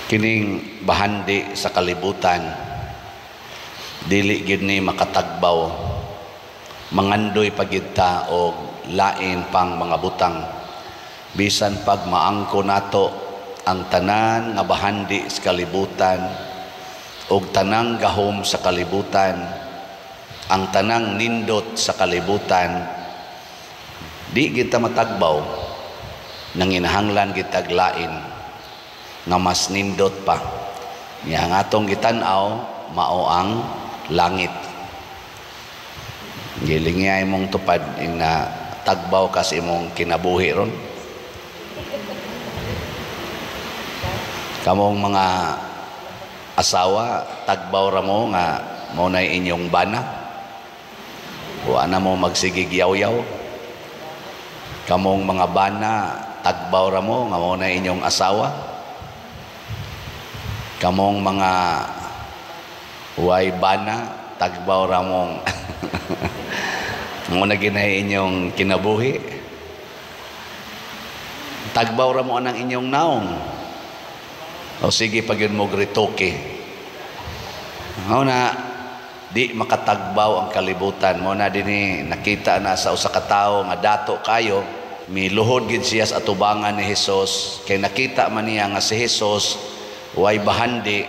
Kining bahandi sa kalibutan, dili gid ni makatagbaw, mangandoy pagid ta og lain pang mga butang. Bisan pag maangko nato ang tanan nga bahandi sa kalibutan og tanang gahom sa kalibutan, ang tanang nindot sa kalibutan, di kita matagbaw, nanginahanglan kita lain nga mas nindot pa. Nga nga atong gitan-aw mao ang langit. Gilingya imong tupad na tagbaw kas imong kinabuhi ron. Kamong mga asawa, tagbaw ra mo nga mao na inyong bana. O ana mo magsigig yaw-yaw. Kamong mga bana, tagbaw ra mo nga mao na inyong asawa. Kamong mga way bana, tagbaw ra mong mao na ginay inyong kinabuhi. Tagbaw ra mo anang inyong naong. O sige pagin mo gritoke. Mao na di makatagbaw ang kalibutan. Mao na dinhi nakita na sa usa ka tawo nga dato kayo, miluhod gid siya sa atubangan ni Hesus, kay nakita man niya nga si Hesus way bahandi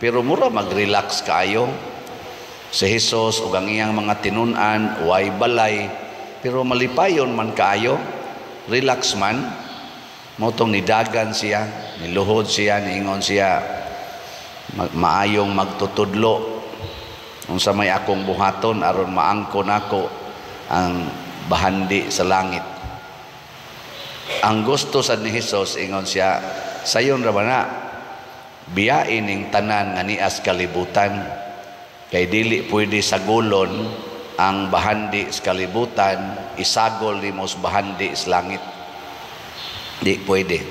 pero mura mag-relax kaayo. Si Hesus ug ang iyang mga tinun-an way balay pero malipayon man kaayo, relax man. Motong nidagan siya, niluhod siya, niingon siya, maayong magtutudlo unsa may akong buhaton aron maangko nako ang bahandi sa langit. Ang gusto sad ni Hesus, ingon siya, sayon ra ba na biyain ning tanan nga nias kalibutan, kay dili pwede sagolon ang bahandi sa kalibutan, isagol nimo sa bahandi sa langit. Di pwede.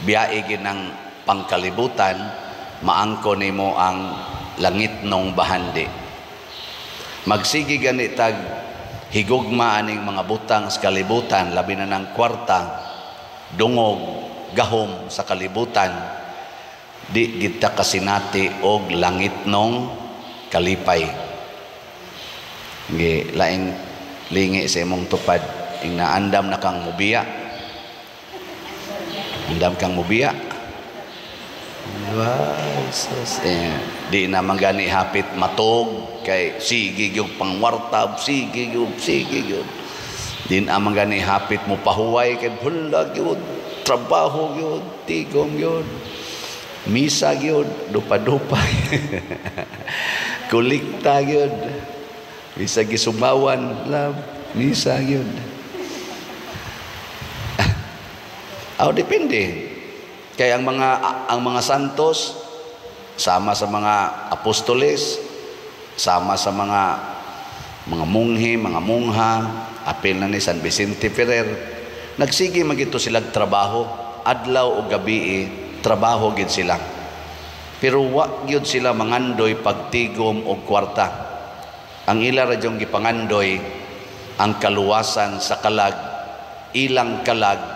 Biyae gid ng pangkalibutan, maangko nimo ang langit nung bahandi. Magsigi gani tag higugma aning mga butang sa kalibutan, labi na ng kwarta, dungog, gahom sa kalibutan, di kita kasinati og langit nung kalipay. Gi laing lingi sa imong tupad, ing naandam na kang mubiya. Andam kang mubiya. Di na magani hapit matog kay sige gyud pangwartab, sige gyud. Din amang gani hapit mo pahuway kay bulag gyud, trabaho gyud, tigom gyud. Misa gyud, dupa-dupay. Kulikta gyud. Bisa gisubawan, love, misa gyud. Depende. Kaya ang mga santos sama sa mga apostoles, sama sa mga munghi, mga mungha, apil na ni San Vicente Ferrer, nagsige magito silang trabaho, adlaw o gabi, trabaho gid sila. Pero wa gyud sila mangandoy pagtigom og kwarta. Ang ila ra jung gipangandoy ang kaluwasan sa kalag, ilang kalag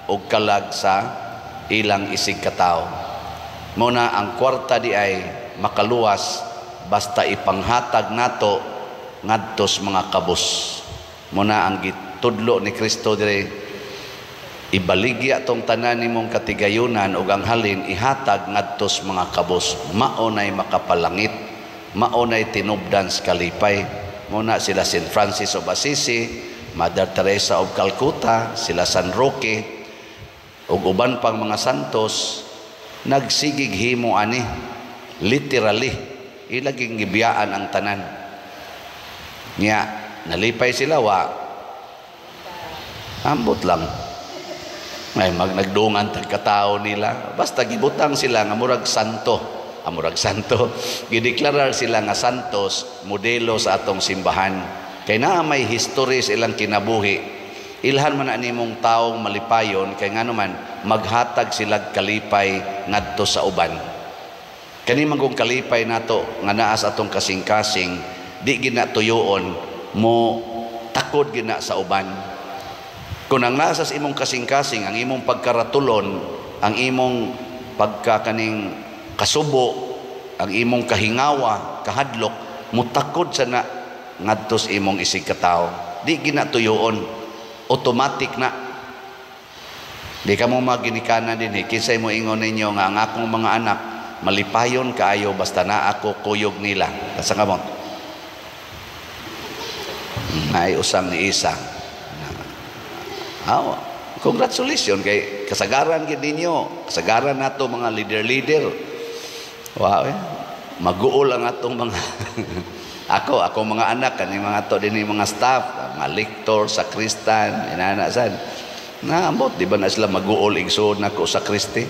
o kalag sa ilang isig katao. Muna ang kwarta di ay makaluwas basta ipanghatag nato ngadtos mga kabus. Muna ang gitudlo ni Kristo dire, ibaligya tong tanan nimong katigayunan ug ang halin ihatag ngadtos mga kabus. Maunay makapalangit, maunay tinubdan sa kalipay. Muna sila St. Francis of Assisi, Mother Teresa of Calcutta, sila San Roque, ug uban pang mga santos nagsigig himo ani, literally ilaging gibiyaan ang tanan niya. Nalipay sila wa ambot lang ay nagdungan tagkatao nila, basta gibutang sila nga murag santo, gideklarar sila nga santos, modelo sa atong simbahan. Kay naa may history sa ilang kinabuhi. Ilhan man animong taong malipayon, kay ngano man maghatag sila kalipay ngadto sa uban. Kani man kung kalipay nato nga naa sa atong kasing-kasing, di gina tuyoon mo takod gina sa uban. Kung ang nasa sa imong kasing-kasing, ang imong pagkaratulon, ang imong pagka kaning kasubo, ang imong kahingawa, kahadlok, mutakod sa na ngadtos imong isig katao. Di ginatuyoon, automatic na. Di ka mo maginikanan din kinsay mo ingon ninyo nga ang akong mga anak malipayon kaayo basta na ako kuyog nila. Sa kamot. Ay usang ni isa. Congratulations kay kasagaran gid ninyo. Kasagaran nato mga leader. Wow, maguol ang atong mga ako mga anak kani mga to dinhi mga staff, mga lektor, sakristan, inana sad. Naambot di ba na sila maguol igsoon nako sa Kristi?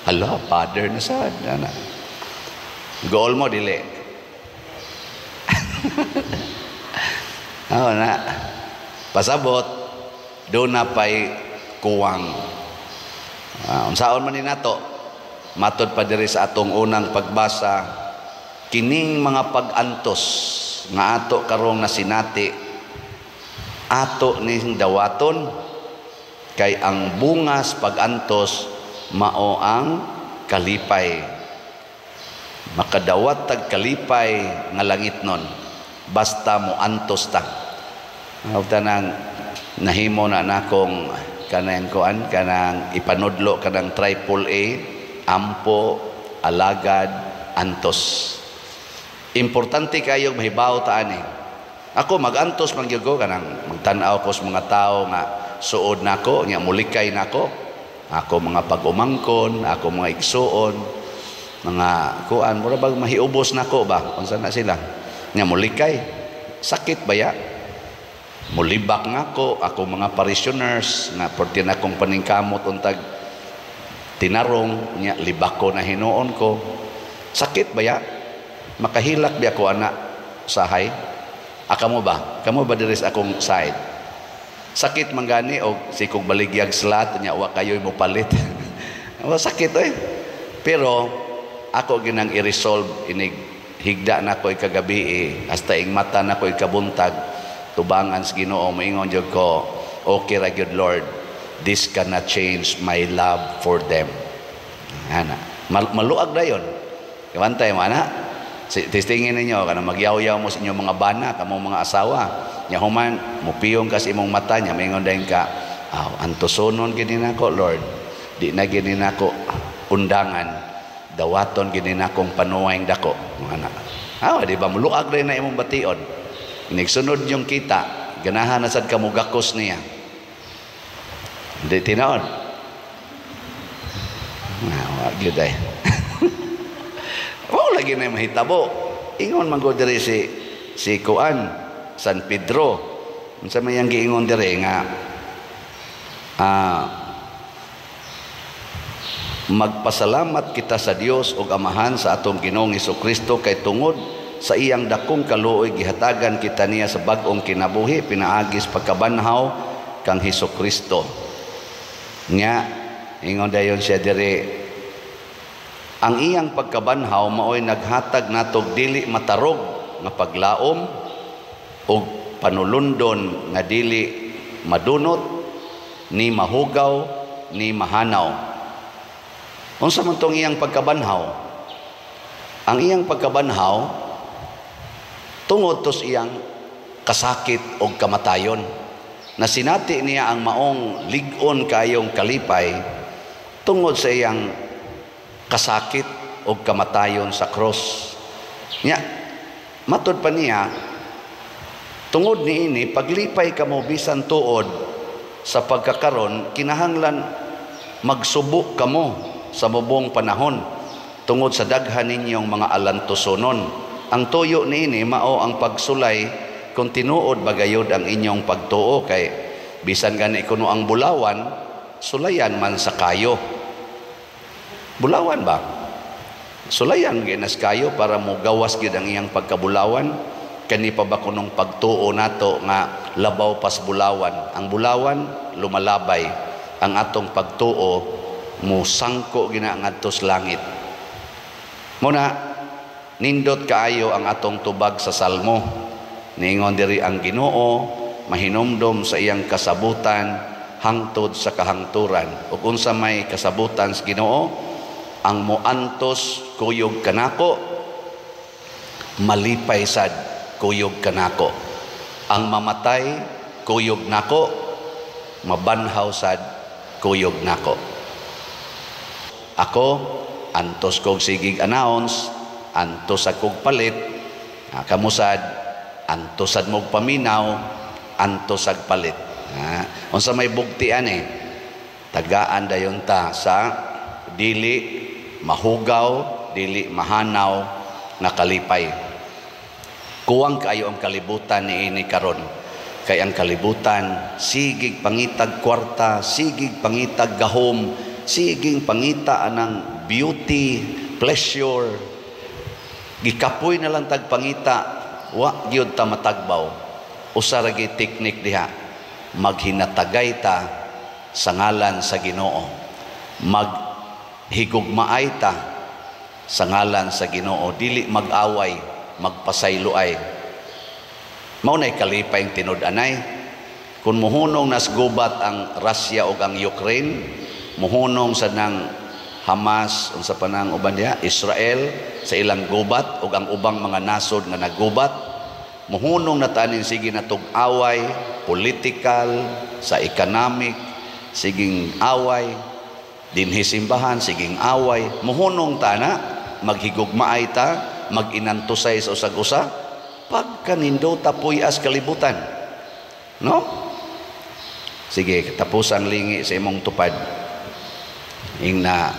Hala, father na sad ana. Goal mo dili. Na pasabot do na pay kuwang. Unsaon man ni nato? Matod pa diri sa atong unang pagbasa, kining mga pag-antos nga ato karong nasinati ato ning dawaton kay ang bungas pag-antos mao ang kalipay. Makadawat tag kalipay nga langitnon basta mo antos ta. Tanang nahimo na nakong kanang kuan kanang ipanudlo kanang triple A, ampo, alagad, antos. Importante kayo mahibaw ta ani. Ako mag-antos man gyud ko kanang magtan-aw ko sa mga tao nga suod nako nya mulikay nako. Ako mga pag-umangkon, ako mga igsuon, mga kuan mura bag mahiubos nako ba unsa na sila. Nya mulikay. Sakit ba ya? Mulibak ngako ako mga parishioners nga porti na kong paningkamot untag tinarong nya libak ko na hinuon ko. Sakit ba ya? Makahilak ba ako anak sahay? Kamo ba? Kamo ba diri sa akong side? Sakit man gani o sikog baligyag slat nya wa kayoy mo palit. Sakit Pero ako ginang i-resolve inig higda na ko kagabi hasta ing mata na ko kabuntag tubangan sa Ginoo moingon jud ko okay ra gyud Lord, this cannot change my love for them. Ana maluag dayon kawantay mo ana testingin ninyo kana magyaw-yaw mo sa inyong mga bana kamo mga asawa nya human mupiyong kas imong mata nya moingon dayon ka antosonon gid nako Lord, di na gid nako undangan dawaton gid nakong panuwayng dako ana. Di ba muluag rin na imong bation. Nigsunod yung kita, ganahan na sad ka mo gakos niya. Hindi tinood. Wag yun ay. Wow, lagi na mahitabo. Ingon man ko diri si Kuan, San Pedro. Unsa may ang giingon diri nga magpasalamat kita sa Dios ug Amahan sa atong Ginoong Hesukristo kay tungod sa iyang dakong kaluoy gihatagan kita niya sa bag-ong kinabuhi pinaagis pagkabanhaw kang Hesukristo. Nya ingon dayon siya diri ang iyang pagkabanhaw maoy naghatag natog dili matarog nga paglaom ug panulundon nga dili madunot ni mahugaw ni mahanaw. Unsa man tong iyang pagkabanhaw? Ang iyang pagkabanhaw tungod tos iyang kasakit o kamatayon. Nasinati niya ang maong lig-on kayong kalipay tungod sa iyang kasakit o kamatayon sa cross. Nya, matod pa niya, tungod niini, paglipay kamo bisan tuod sa pagkakaron, kinahanglan magsubok kamo sa mubong panahon tungod sa daghan ninyong mga alantosonon. Ang tuyo niini mao ang pagsulay kung tinuod bagayod ang inyong pagtuo kay bisan gani kuno ang bulawan sulayan man sa kayo. Bulawan ba? Sulayan ginas kayo para mo gawas gid ang iyang pagkabulawan. Kani pa ba kunong pagtuo nato nga labaw pas bulawan? Ang bulawan lumalabay, ang atong pagtuo mo sangko gina ngadto sa langit. Muna nindot kaayo ang atong tubag sa salmo. Niingon diri ang Ginoo mahinumdom sa iyang kasabutan hangtod sa kahangturan. Ug unsa may kasabutan sa Ginoo, ang moantos kuyog kanako, malipay sad kuyog kanako. Ang mamatay kuyog nako, mabanhaw sad kuyog nako. Ako antos kog sigig announce, antos akog palit, kamusad antos sad mog paminaw, antos ag palit. Unsa may bugtian tagaan dayon ta sa dili mahugaw, dili mahanaw na kalipay. Kuwang kayo ang kalibutan niini karon. Kay ang kalibutan sigig pangitag kwarta, sigig pangitag gahom, sigig pangita anang beauty, pleasure. Gikapoy na lang tag pangita, wa gyud ta matagbaw. Usa ra gyud teknik diha, maghinatagay ta sa ngalan sa Ginoo. Maghigugmaay ta sa ngalan sa Ginoo, dili mag-away, magpasayloay. Mao nay kalipay ang tinud-anay. Kung muhunong nas gubat ang Russia ug ang Ukraine, muhunong sa nang Hamas unsa pa nang uban diha, Israel sa ilang gubat ug ang ubang mga nasod nga naggubat, muhunong na tanin sige natug away political, sa economic, siging away dinhi simbahan, siging away, muhunong ta na maghigugmaay ta, mag-inantusay sa usag-usa pagkanindo tapuyas kalibutan. No? Sige, tapusang lingi sa imong tupad. Ingna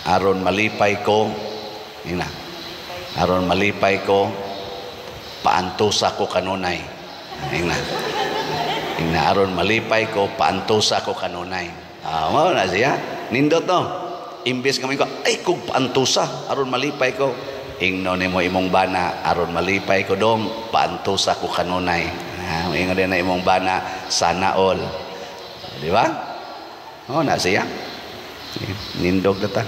aron malipay ko, ingna aron malipay ko, paantusa ko kanunay. Ingna aron malipay ko, paantusa ko kanunay. Mao na siya. Nindot no. Imbes kami ko, ay kung paantusa aron malipay ko. Ingno nimo imong bana aron malipay ko dong, paantusa ko kanunay. Ingon din na imong bana, sana all. Di ba? Na siya. Nindog na ta.